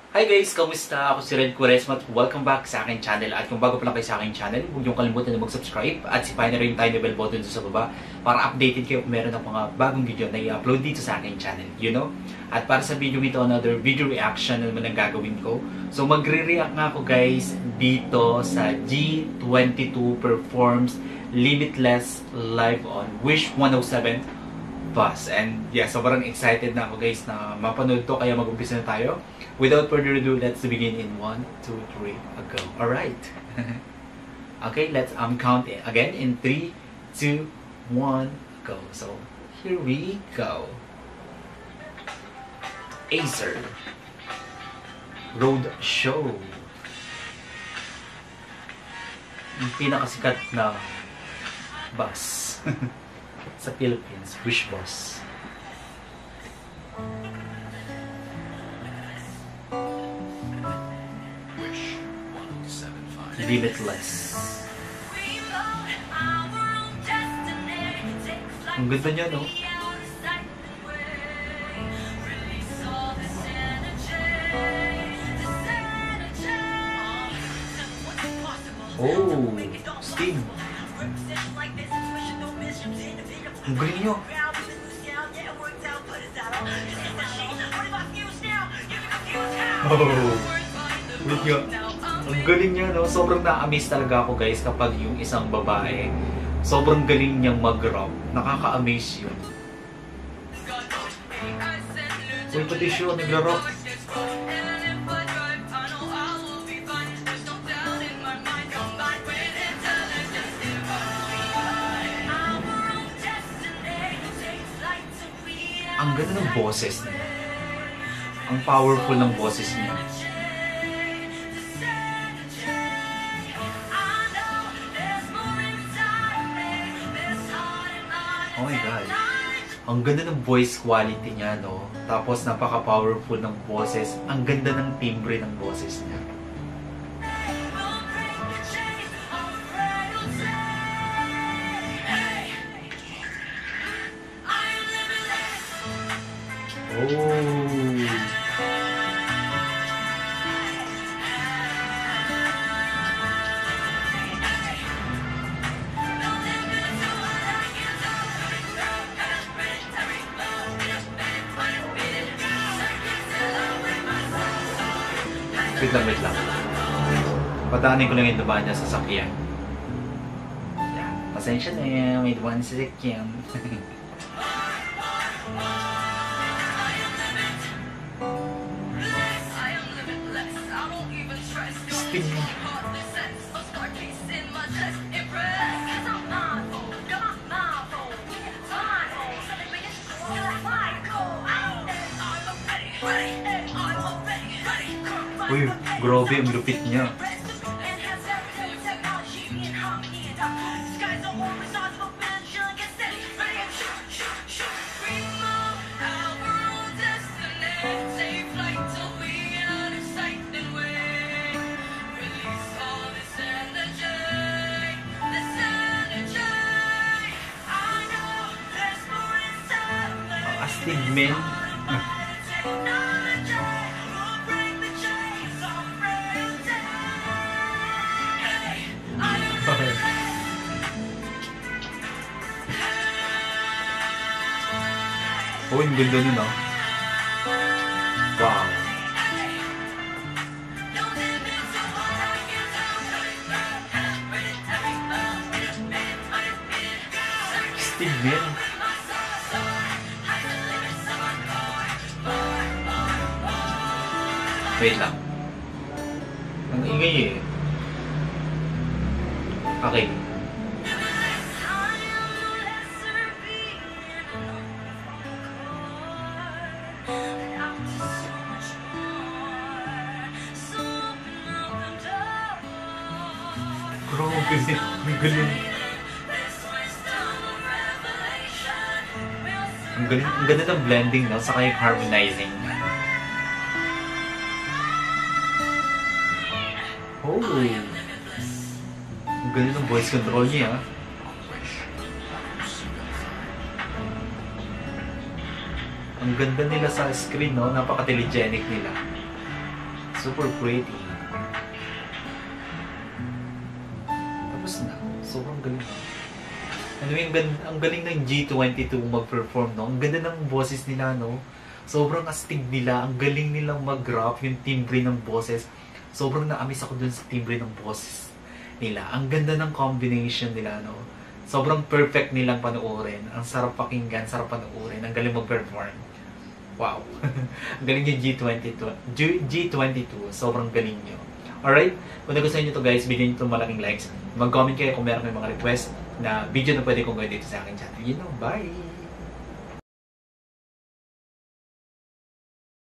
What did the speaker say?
Hi guys! Kamusta? Ako si Red Quaresma at welcome back sa aking channel. At kung bago pa lang kayo sa aking channel, huwag niyong kalimutan na mag-subscribe at sipahin na rin yung tiny bell button sa baba para updated kayo kung meron ng mga bagong video na i-upload dito sa aking channel. You know? At para sa video ito, another video reaction na naman ang gagawin ko. So magre-react nga ako guys dito sa G22 Performs Limitless live on Wish 107 Bus. And yeah, sobrang excited na ako guys na mapanood to, kaya mag-umpisa na tayo. Without further ado, let's begin in 1, 2, 3, go. Alright. Okay, let's count it again in 3, 2, 1, go. So, here we go. Acer Road Show. Yung pinakasikat na bus sa Philippines, Wish Bus. Limitless. Ang ganda niya, no? Oh, Steam. Ang galing niyo. Oh, wait niyo. Ang galing niya, no? Sobrang na-amaze talaga ako guys kapag yung isang babae sobrang galing niyang mag-rock. Nakaka-amaze yun. Uy, pati siya, nagra-rock. Ang ganda ng boses niya. Ang powerful ng boses niya. Oh my God. Ang ganda ng voice quality niya, no? Tapos napaka-powerful ng boses. Ang ganda ng timbre ng boses niya. Oh. Wait lang. Pataanin ko lang yung dumaan niya sa sakyan. Yan. Pasensya na yan. May dumaan sa sakyan. Spin mo. Uy, grabe ang lupit niya. Ang astig, men. Oh, yung ganda nun, ah. Wow. Steve Mill. Wait lang. Ang ingay eh. Okay. Grabe, ang galing. Ang galing, ang ganda ng blending, no? Saka yung harmonizing. Oh! Ang galing ng voice control niya, ha? Ang ganda nila sa screen, no? Napaka-telegenic nila. Super pretty. Tapos na. Sobrang galing. Ano yung ang galing ng G22 mag-perform, no? Ang ganda ng boses nila, no? Sobrang astig nila. Ang galing nilang mag-rap, yung timbre ng boses. Sobrang na-amaze ako dun sa timbre ng boses nila. Ang ganda ng combination nila, no? Sobrang perfect nilang panoorin. Ang sarap pakinggan, sarap panoorin. Ang galing mag-perform. Wow. Ang galing yung G22. Sobrang galing nyo. Alright? Kung nagustuhan nyo to guys, bigyan nyo ito malaking likes. Mag-comment kayo kung meron kayong mga request na video na pwede kong gawin dito sa akin channel. You know, bye!